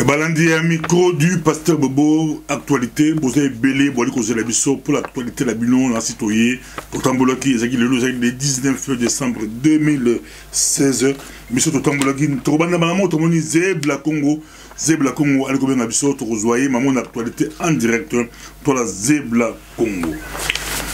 Balandi un micro du pasteur Bobo, actualité, vous avez belé, vous avez la biso pour l'actualité, la bilan, la citoyenne, Totambolaki, le 19 décembre 2016, Monsieur Totambolaki, Tobanda Maman, Tomoni, Zebla Congo, allez combien la biso, Torozoye, maman, actualité en direct, pour la Zebla Congo.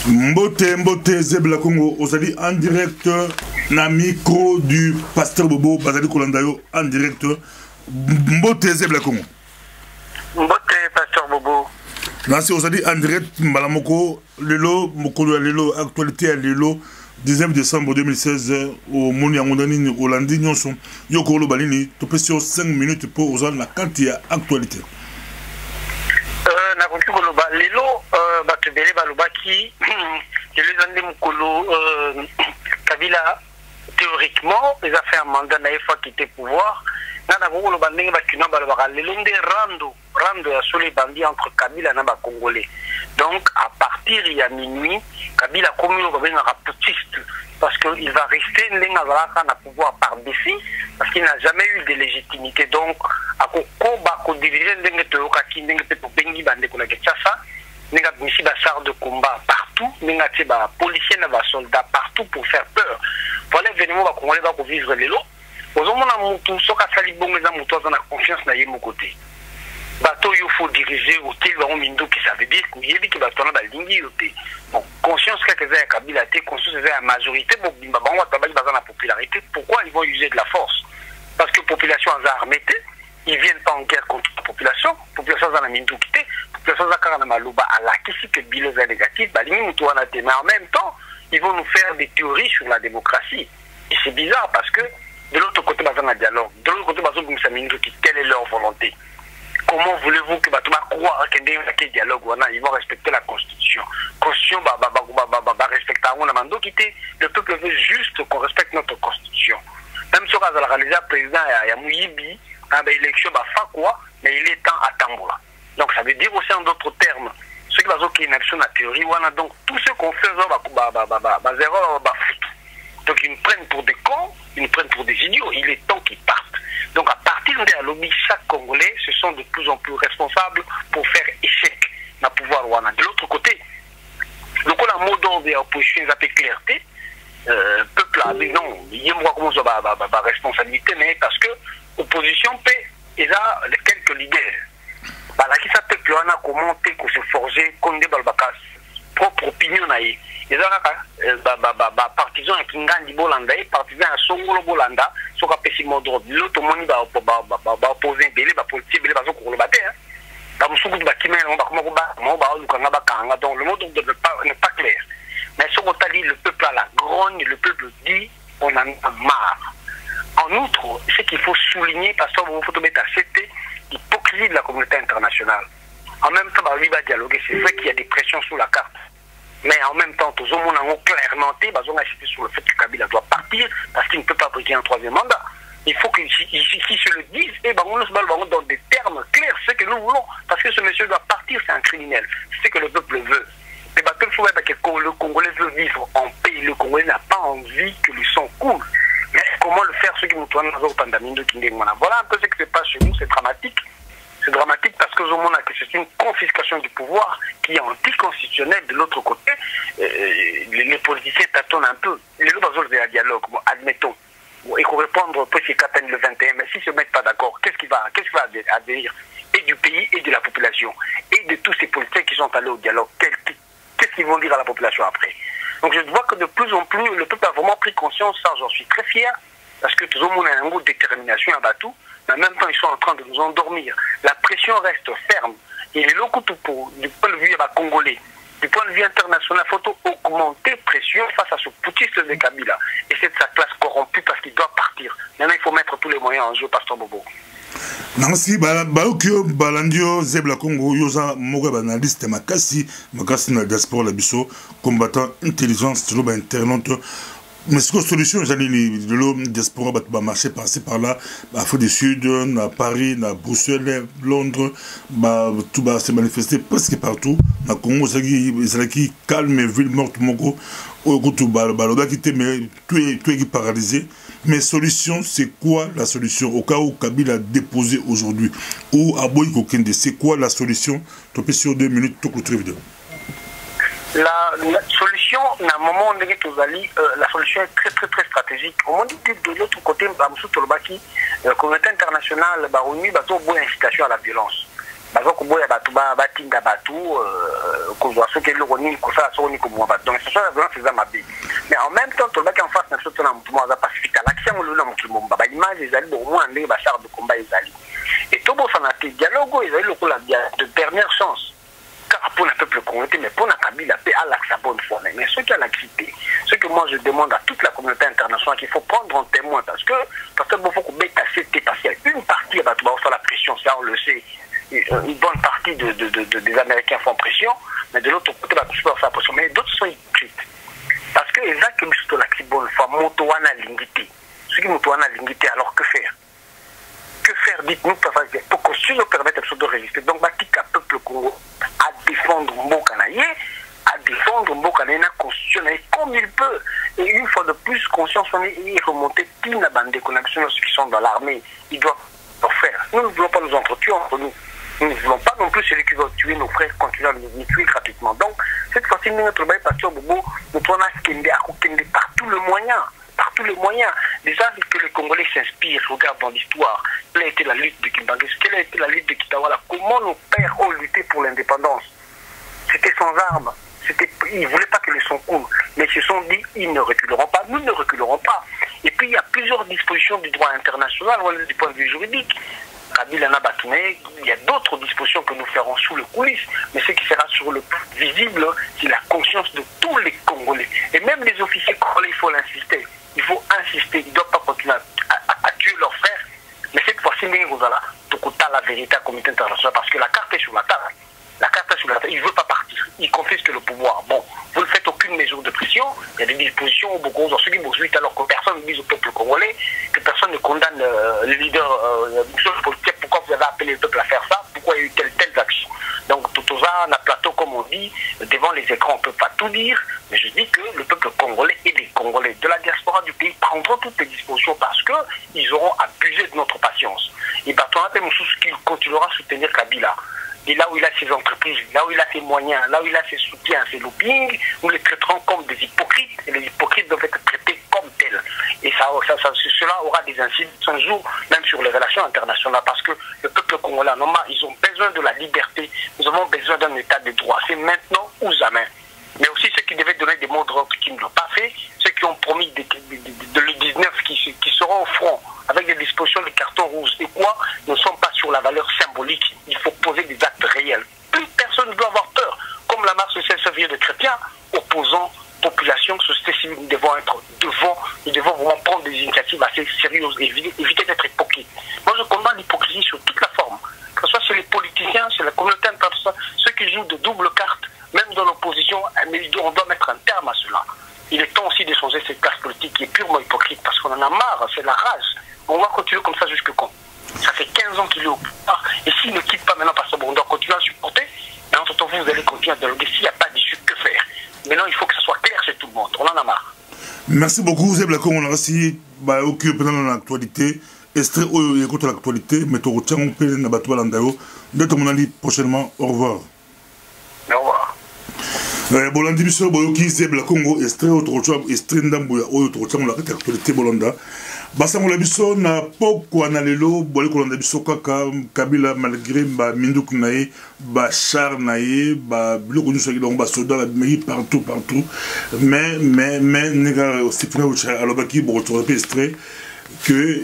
Mbote, Zebla Congo, Ozali en direct, na micro du pasteur Bobo, Bazali Kolandayo en direct. Mbote Zebla Congo. Mbote pasteur Bobo. Nasi osadi en direct Mbalamoko lelo mokolo lelo actualité à lelo 19 décembre 2016 au Moni Amondani Rolandi Nyonson Yokolo Balini to pression 5 minutes pour osal la quantité actualité. Na kokolo ba lelo batebele balobaki je les ande mokolo Kabila théoriquement ils a fait un mandat na fois quitter pouvoir. Nana Golo Banding Bakina Balabara, le long des rando à sur les bandits entre Kabila et Naba Congolais. Donc, à partir il y a minuit, Kabila a commis un rapportiste parce qu'il va rester un pouvoir par défi parce qu'il n'a jamais eu de légitimité. Donc, à Koko, diriger Bengi Bandekola Ketchasa, Nenga Misi Bassar de combat partout, Nenga Teba, policiers, Naba soldats partout pour faire peur. Voilà l'événement Congolais va vivre les lots. Aux hommes à Moutou, soka sali bon les amoutos dans la confiance na yemo côté. Bateau il faut diriger au tel baron mindo qui ça veut dire qu'il y a qui bateau na balingi yoté. Bon, conscience que c'est Kabila té, conscience c'est la majorité bon bimba bango tabali bazana la popularité. Pourquoi ils vont user de la force? Parce que population a armée, ils viennent pas en guerre contre la population dans la mindo quitté, population za kana maluba à la qui que bilan négatif, balingi moutou na té mais en même temps, ils vont nous faire des théories sur la démocratie. Et c'est bizarre parce que de l'autre côté, il y a un dialogue. De l'autre côté, quelle est leur volonté? Comment voulez-vous que croire qu'il y a un dialogue? Ils vont respecter la Constitution. La Constitution va respecter le peuple veut juste qu'on respecte notre Constitution. Même si on a réalisé le président Yamouyibi, l'élection va faire quoi? Mais il est temps à Tamboula. Donc ça veut dire aussi en d'autres termes, ceux qui ont une action la théorie, donc tout ce qu'on fait, donc ils nous prennent pour des cons, ils nous prennent pour des idiots, il est temps qu'ils partent. Donc à partir de la lobby, chaque Congolais se sont de plus en plus responsables pour faire échec dans le pouvoir Rwanda. De l'autre côté, donc on a un mot d'ordre de l'opposition, ils appellent clarté, peuple a dit non, il y a comment ça va responsabilité, mais parce que l'opposition paie, il a quelques leaders. Là qui s'appelle que l'on a commenté, qu'on se forgeait, qu'on déballe propre opinion naïe. Les partisans à Kingandi Bolanda, partisans à Songolo Bolanda, sont capables de droit. L'autre monde va opposer un délai, va politiser, va se courir le bâtiment. Dans le sous de bâtiment, on va donc le mot n'est pas clair. Mais ce qu'on dit, le peuple a la grogne, le peuple dit, on en a marre. En outre, ce qu'il faut souligner, parce qu'il faut mettre à c'était l'hypocrisie de la communauté internationale. En même temps, lui va dialoguer. C'est vrai qu'il y a des pressions sous la carte. Mais en même temps, tous les gens ont clairement été sur le fait que Kabila doit partir parce qu'il ne peut pas briguer un troisième mandat. Il faut qu'ils se le disent et on nous parle dans des termes clairs, ce que nous voulons. Parce que ce monsieur doit partir, c'est un criminel. C'est ce que le peuple veut. Mais le Congolais veut vivre en paix. Le Congolais n'a pas envie que lui son coule. Mais comment le faire, ceux qui nous tournent dans le voilà un peu ce qui se passe chez nous, c'est dramatique. C'est dramatique parce que c'est une confiscation du pouvoir qui est anticonstitutionnelle. De l'autre côté, les politiciens tâtonnent un peu. Les gens de la dialogue, admettons. Il faut répondre pour ces campagnes le 21, mais s'ils ne se mettent pas d'accord, qu'est-ce qui va advenir et du pays et de la population et de tous ces politiciens qui sont allés au dialogue? Qu'est-ce qu'ils vont dire à la population après? Donc je vois que de plus en plus, le peuple a vraiment pris conscience, ça j'en suis très fier, parce que tout le monde a un goût de détermination à Batou. Mais en même temps, ils sont en train de nous endormir. La pression reste ferme. Et les locaux, du point de vue congolais, du point de vue international, il faut augmenter pression face à ce putschiste de Kabila. Et c'est de sa classe corrompue parce qu'il doit partir. Maintenant, il faut mettre tous les moyens en jeu, Pasteur Bobo. Nansi baokyo balandio Zebla Congo yoza moga banaliste makasi na diaspora la biso combattant intelligence tilo ba internaute. Mais ce que la solution, j'ai dit, le diaspora va marcher par-ci par-là, à Afrique du Sud, à Paris, à Bruxelles, Londres, tout va se manifester presque partout. À Congo, ils sont calme, ville morte, Mogo, tout est paralysé. Mais solution, c'est quoi la solution? Au cas où Kabila a déposé aujourd'hui, ou Aboy Kokende, c'est quoi la solution? Tu peux sur 2 minutes, tout le vidéo. La solution, à un moment où la solution est très stratégique. Au moment de l'autre côté, la communauté internationale a une incitation à la violence. Mais en même temps, tout le monde en face de la pacifique. L'action de l'image est au moins un char de combat. Et tout le monde a dialogue de dernière chance. Pour le peuple congolais, mais pour la Kabila, à la bonne foi. Mais ceux qui ont l'activité, ce que moi je demande à toute la communauté internationale, qu'il faut prendre en témoin, parce que il faut qu'on mette assez de partiel. Une partie va faire la pression, ça on le sait. Une bonne partie des Américains font pression, mais de l'autre côté, on va faire la pression. Mais d'autres sont hypocrites. Parce que les gens qui sont la bonne foi, Motoana Lingiti. Ceux qui Motoana Lingiti, alors que faire? Que faire, dites-nous, pour qu'on se permette de résister. Donc, Batika, peuple congolais, à défendre Mbokanaye, à défendre Mbokanaye constitutionnel comme il peut. Et une fois de plus, conscience, on est remonté pile la bande de connexion, ceux qui sont dans l'armée, ils doivent le faire. Nous ne voulons pas nous entretuer entre nous. Nous ne voulons pas non plus celui qui va tuer nos frères continuer à nous tuer gratuitement. Donc, cette fois-ci, nous, notre bail pasteur Bobo, nous prenons par tous les moyens. Par tous les moyens. Déjà, que les Congolais s'inspirent, regardent dans l'histoire. Quelle a été la lutte de Kimbangé? Quelle a été la lutte de Kitawala? Comment nos pères ont lutté pour l'indépendance? C'était sans armes. Ils ne voulaient pas que le son coule. Mais ils se sont dit, ils ne reculeront pas. Nous ne reculerons pas. Et puis, il y a plusieurs dispositions du droit international, du point de vue juridique. Kabila n'a pas tourné. Il y a d'autres dispositions que nous ferons sous le coulisses. Mais ce qui sera sur le plus visible, c'est la conscience de tous les Congolais. Et même les officiers congolais, il faut l'insister. Il faut insister, ils ne doivent pas continuer à tuer leurs frères. Mais cette fois-ci, vous allez la vérité à la communauté internationale parce que la carte est sur la table. La carte est sur la table. Il ne veut pas partir. Il confisque le pouvoir. Bon, vous ne faites aucune mesure de pression. Il y a des dispositions où beaucoup ceux qui poursuivent alors que personne ne dit au peuple congolais, que personne ne condamne le leader politique. Pourquoi vous avez appelé le peuple à faire ça? Pourquoi il y a eu telle action? Donc, tout ça, on a plateau, comme on dit, devant les écrans, on ne peut pas tout dire, mais je dis que le peuple congolais et les Congolais de la diaspora du pays prendront toutes les dispositions parce qu'ils auront abusé de notre patience. Et Bartona Moussous qui continuera à soutenir Kabila. Et là où il a ses entreprises, là où il a ses moyens, là où il a ses soutiens, ses loopings, nous les traiterons comme des hypocrites, et les hypocrites doivent être traités comme tels. Et cela aura des incidences un jour, même sur les relations internationales, parce que le peuple congolais, ils ont besoin de la liberté, nous avons besoin d'un état de droit. C'est maintenant ou jamais. Mais aussi ceux qui devaient donner des mots de rock qui ne l'ont pas fait, ceux qui ont promis de le 19 qui seront au front avec des dispositions de carton rouge et quoi, ne sont pas sur la valeur symbolique. Il faut poser des actes réels. Plus personne ne doit avoir peur. Comme la marche de 16 février de chrétiens, opposants, population, société civile, nous devons être devant, nous devons vraiment prendre des initiatives assez sérieuses et éviter d'être hypocrites. Moi, je combats l'hypocrisie sur toute la forme. Que ce soit chez les politiciens, chez la communauté internationale, ceux qui jouent de double carte, même dans l'opposition, on doit mettre un terme à cela. Il est temps aussi de changer cette classe politique qui est purement hypocrite parce qu'on en a marre, c'est la rage. On va continuer comme ça jusque quand? Ça fait 15 ans qu'il est au pouvoir. Et s'il ne quitte pas maintenant parce qu'on doit continuer à supporter, mais entre-temps vous allez continuer à dialoguer. S'il n'y a pas d'issue, que faire? Maintenant il faut que ça soit clair chez tout le monde. On en a marre. Merci beaucoup, Zeb Lacon. On a aussi occupé pendant l'actualité. Extrait contre l'actualité, mais tu retiens un peu na bateau balandayo. D'autres mon ali prochainement. Au revoir. Au revoir. Bolandi biso boyoki Zeb Lacon extrait autre chose extrait ndambuya autre chose la actualité bolanda. Basangola biso na poko na lelo bole kolanda biso kaka Kabila malgré ba minduk nae ba char nae ba biloko nyuso ki ba soda la mairie partout mais nega Stéphane Oucha alobaki bo retrouver extrait que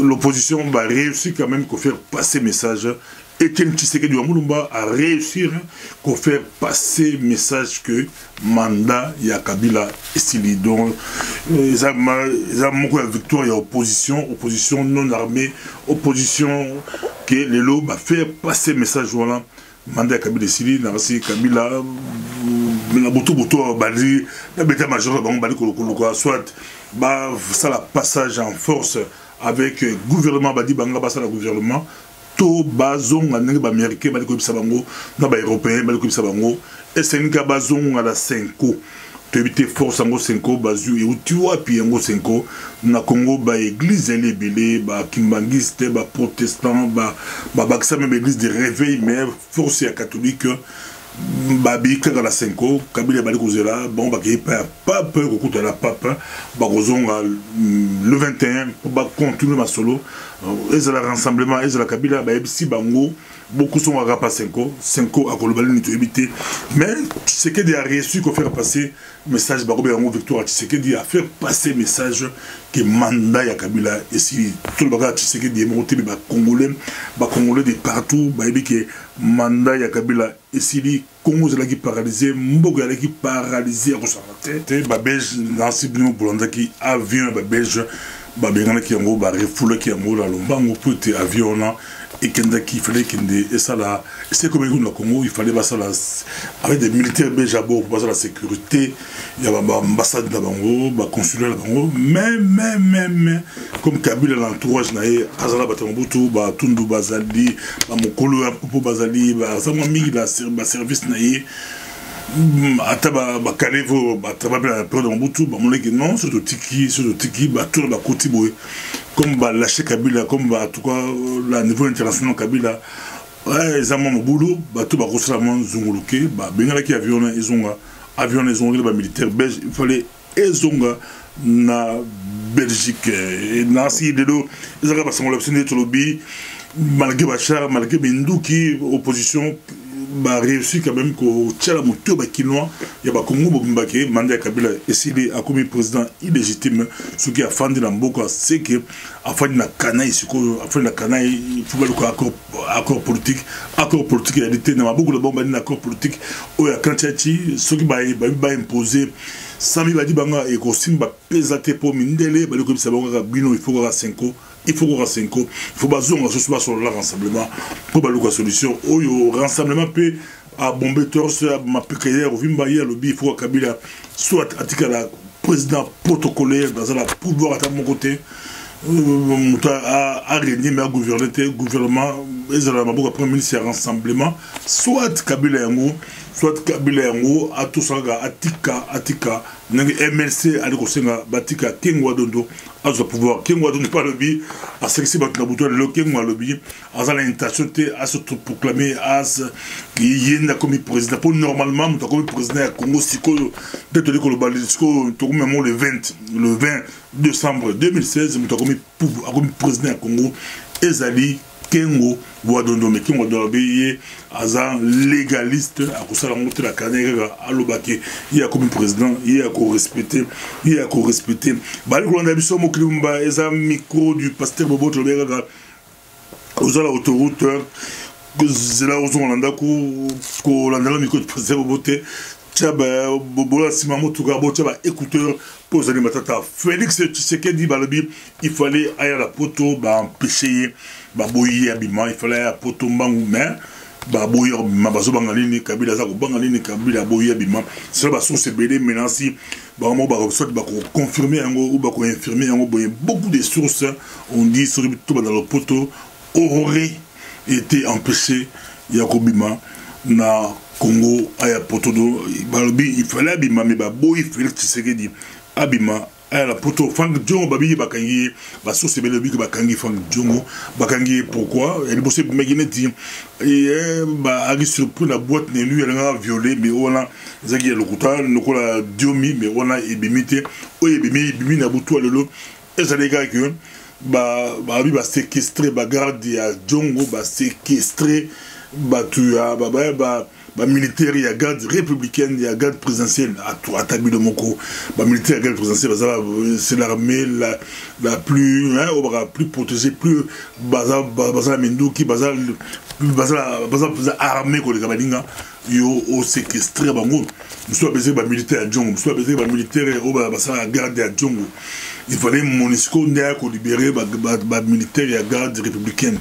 l'opposition va réussir quand même à faire passer message. Etienne Tshisekedi Wamulumba a réussi à faire passer message que mandat ya Kabila estili. Donc ils ont la victoire, il y a opposition non armée, opposition que les lots va faire passer message voilà mandat ya Kabila estili. Narasi Kabila na boto bali na beta major ba bali koloko soit bah ça la passage en force avec gouvernement badi banga basa la gouvernement to bazong anenge ba américain bali ko bisa bango na ba européen bali ko bisa bango SNK bazong à la 5 ans tu éviter force en Senko bazu et tu vois puis en Senko na Congo ba église les belé ba kimbangiste ba protestant ba ça même église de réveil mais force à catholique babi kaka la Senko kabila bali kozela bon ba ki pas peur ko la papa ba kozonga le 21 pour ba continuer ma solo et la rassemblement et la kabila ba ebisi bango beaucoup sont à pas 5 à Kolobali ni éviter mais ce que a reçu qu'on faire passer message ba en victoire ce que a faire passer message que mandat ya kabila et si tout le bagage ce que dit monter ba congolais de partout ba ebi que mandat ya kabila et si li Congo zela qui paralysé mboga la qui paralysé ko sarate ba belge dans sibino bolanda qui avion ba belge ba bengana qui ngo ba refoule qui ngo la lombango pour te avion là et qu'il fallait et ça là c'est comme le Congo il fallait ça là avec des militaires belges à bord pour passer la sécurité il y a l'ambassade de Bango ba consulat de Bango mais comme Kabila l'entourage naé azala batambutu ba tundu bazali ba mokolo ya popo bazali ba sama mingi la service naé ataba ba kalevo ba tababla la peur de Mobutu ba moleki non sur le tiki ba tour ba koti boy comme bah lâcher Kabila comme bah en tout cas la niveau international Kabila ouais ils ont mon boulot bah tout bah grossement zongoloké bah bengala qui avion ils ont les militaires belges il fallait ils ont na Belgique et na si de l'eau ils ont pas l'option de lobby malgré Bachar malgré Binduki opposition bah réussi quand même que tchala moto ba kinois ya ba Congo bombake mandat Kabila et s'il est comme président illégitime ce qui a fendu dans beaucoup c'est que a fait na canaille ce qu'on a fait na canaille il faut le accord politique il a dit na beaucoup de bombe na accord politique o ya kantiati ce qui ba imposer Sami va dire banga et ko simba pesate pour mindele ba le comme ça ba bino il faut qu'on a 5 il faut qu'on a 5 il faut bazonga ce soit sur le rassemblement pour baluka solution au rassemblement peut à bomber torse ma pécaire vimba hier lobby il faut Kabila soit atika la président protocolaire dans la pouvoir à mon côté a régné mais gouvernement Ezra Mabouka premier ministre rassemblement soit Kabila yango à tout ça atika nangi MLC ali kosenga batika kengwa dondo azo pouvoir kengwa dondo pas le bi à ce que c'est batna buto le kengwa le bi à la intention à se proclamer as yenda comme président pour normalement comme président à Congo siko de te ko le balisco to même le 20 décembre 2016 comme président à Congo ezali Kengo Wadondo mais Kengo Dobe azan légaliste à cause de la montée de la canne à l'obake il y a comme président il y a qu'au respecter Balou Biso Moklimba eza micro du pasteur Bobo Tobega aux la autoroute c'est là où on a ko landa le micro du pasteur Bobo Tchaba Bobo Simamo Tugabo Tchaba écouteur pour les matata Félix Tshisekedi Balobi il fallait aller à la poto empêcher baboyi abima il fallait à poto mbangu mais baboyi abima bazo bangalini Kabila za ko bangalini Kabila boyi abima c'est la source belé maintenant si mo ba soit ba confirmer yango ou ba ko infirmer yango beaucoup de sources on dit sur tout dans le poto aurait été empêché yakobima na Congo aya poto do balobi il fallait abima mais baboyi Félix Tshisekedi abima la poto Frank Djongo babi bakangi ba source belobi que bakangi Frank Djongo bakangi pourquoi elle bosse megineti et ba agi surpris la boîte ne lui elle a violé mais on a zaki le kuta nokola diomi mais on a ebimité o ebimi na butu lelo et ça les gars que ba abi ba séquestrer ba garde ya Djongo ba séquestrer ba tu ba militaire ya garde républicaine ya garde présidentielle à Tabi de Moko ba militaire garde présidentielle c'est l'armée la plus plus protégée plus bazar Minduki bazar armée ko les kabalinga yo au séquestrer bango monsieur baiser ba militaire à Djongo monsieur baiser ba militaire au bazar garde à Djongo il fallait Monisco n'a ko libérer ba militaire ya garde républicaine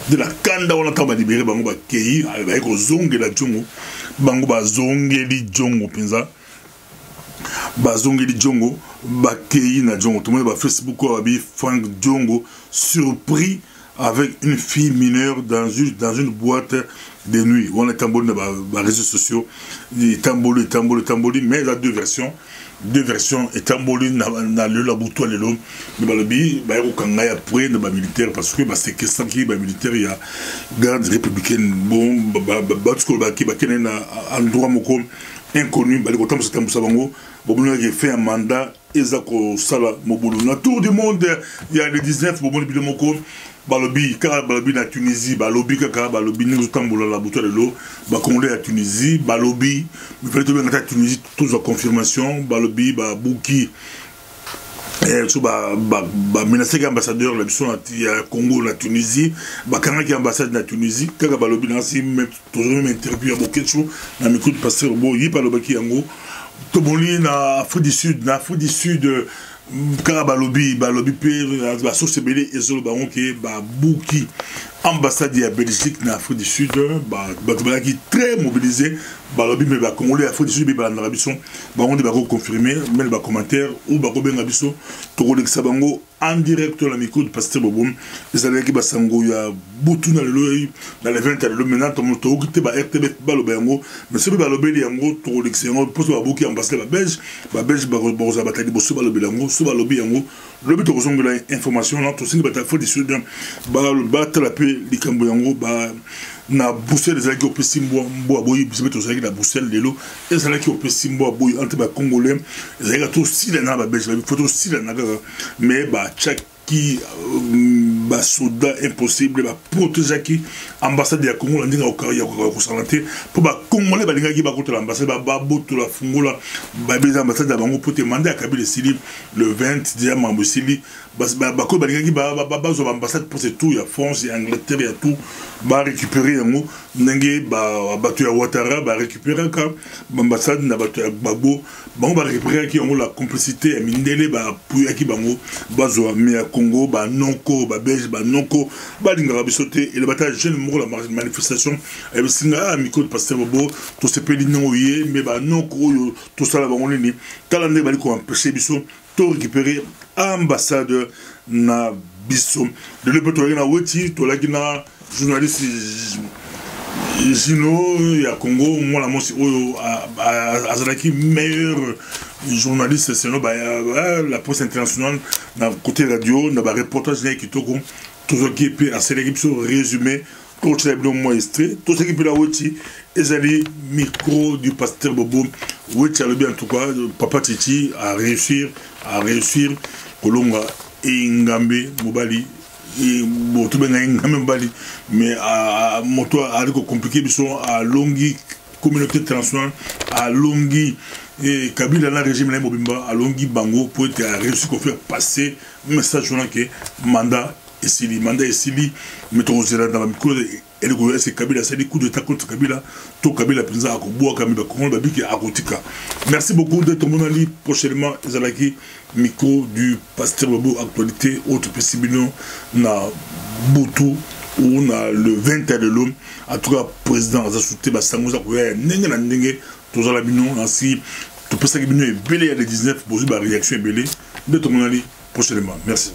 de la kanda on attend ba libérer bango ba kei avec ko zonge la Djongo bango ba zongeli Djongo penza ba zongeli Djongo ba kei na Djongo tout le monde ba Facebook ko abi Frank Djongo surpris avec une fille mineure dans une boîte de nuit on est tamboli na ba réseaux sociaux tamboli mais il y a deux versions deux versions etamboli na le labuto lelo mais balobi ba yako kanga ya après na ba militaire parce que ba séquestre qui ba militaire ya garde républicaine bon ba tsko ba ki ba kenen na endroit moko inconnu ba ko tamsa tamsa bango bobuno qui fait un mandat ezako sala mobulu na tour du monde il y a le 19 bobuno bi moko balobi kaka balobi na Tunisie balobi kaka balobi ni tambola la buto lelo ba congolais à Tunisie balobi il fallait tout bien à Tunisie tous en confirmation balobi ba buki so ba menacé ambassadeur la mission à Congo la Tunisie ba kanga qui ambassade na Tunisie kaka balobi na si toujours même interview à Boketcho na micro de pasteur bo yi balobi ki yango to boli na Afrique du Sud car balobi pe ba source belé ezolo ba onké ba buki ambassade ya Belgique na Afrique du Sud ba qui très mobilisé balobi mais ba congolais Afrique du Sud ba na biso ba on ba confirmer mais ba commentaire ou ba ko benga biso to ko lekisa bango en direct la micro de pasteur Bobo ezalaki ba sango ya butu na lelo dans les 20 le maintenant to moto ko te ba RTB balobi yango mais ce balobi yango to ko lekisa yango poste ba buki ambassade ba Belge ba za batali boso balobi yango so balobi yango lobi to ko zongola information na to sini ba ta Afrique du Sud ba ta la pe likambo yango ba na Bruxelles ezalaki opesi mbo aboyi biso to ezalaki na Bruxelles lelo ezalaki opesi mbo aboyi entre ba congolais ezalaki to sila na ba belge ba photo sila na kaka mais ba qui ba soldat impossible ba protéger qui ambassade ya Congo ndinga okaya ko santé pour ba congolais ba linga ki ba contre l'ambassade ba boto la fungola ba les ambassades ba bango pour demander à Kabila Sili le 20 dia mambo Sili ba ko ba linga ki ba zo ambassade pour c'est tout ya France et Angleterre ya tout ba récupérer yango ndenge ba bato ya Ouattara ba récupérer ka ambassade na bato ya Gbagbo bango ba récupérer ki yango la complicité ya Mindele ba puya ki bango ba zo mais Congo ba nonko ba belge ba nonko ba linga bisoté et le bataille jeune moko la manifestation et singa micro de pasteur Bobo to se peli noyé mais ba nonko yo to sala ba ngoni tala ndé bali ko empêcher biso to récupérer ambassadeur na biso de le peto na woti to la gina journaliste Gino ya Congo moi la mosi oyo azalaki meilleur journaliste c'est la presse internationale na côté radio na ba reportage qui toko toujours qui peut assez l'équipe résumé tout ça bien moi extrait tout ce qui peut la woti ezali micro du pasteur Bobo woti a bien en tout cas papa Titi à réussir kolonga et ngambe mobali et bon tout bien ngambe mobali mais à moto a compliqué biso à longi communauté internationale à longi et Kabila na régime na Mobimba à longi bango pour être réussi qu'on faire passer message journal que mandat et Sili métro dans la micro et le gouvernement c'est Kabila c'est des coups d'état contre Kabila to Kabila penza akoboa Kabila Congo babiki akotika. Merci beaucoup de ton monali prochainement ezalaki micro du pasteur Bobo actualité autre possibilité na Butu ou na le 20 de l'homme en tout cas président Azasouté basangoza ko ndenge na ndenge tozala bino ainsi tout peut ça que bino est belé à les 19 pour une réaction belé de ton monali prochainement. Merci.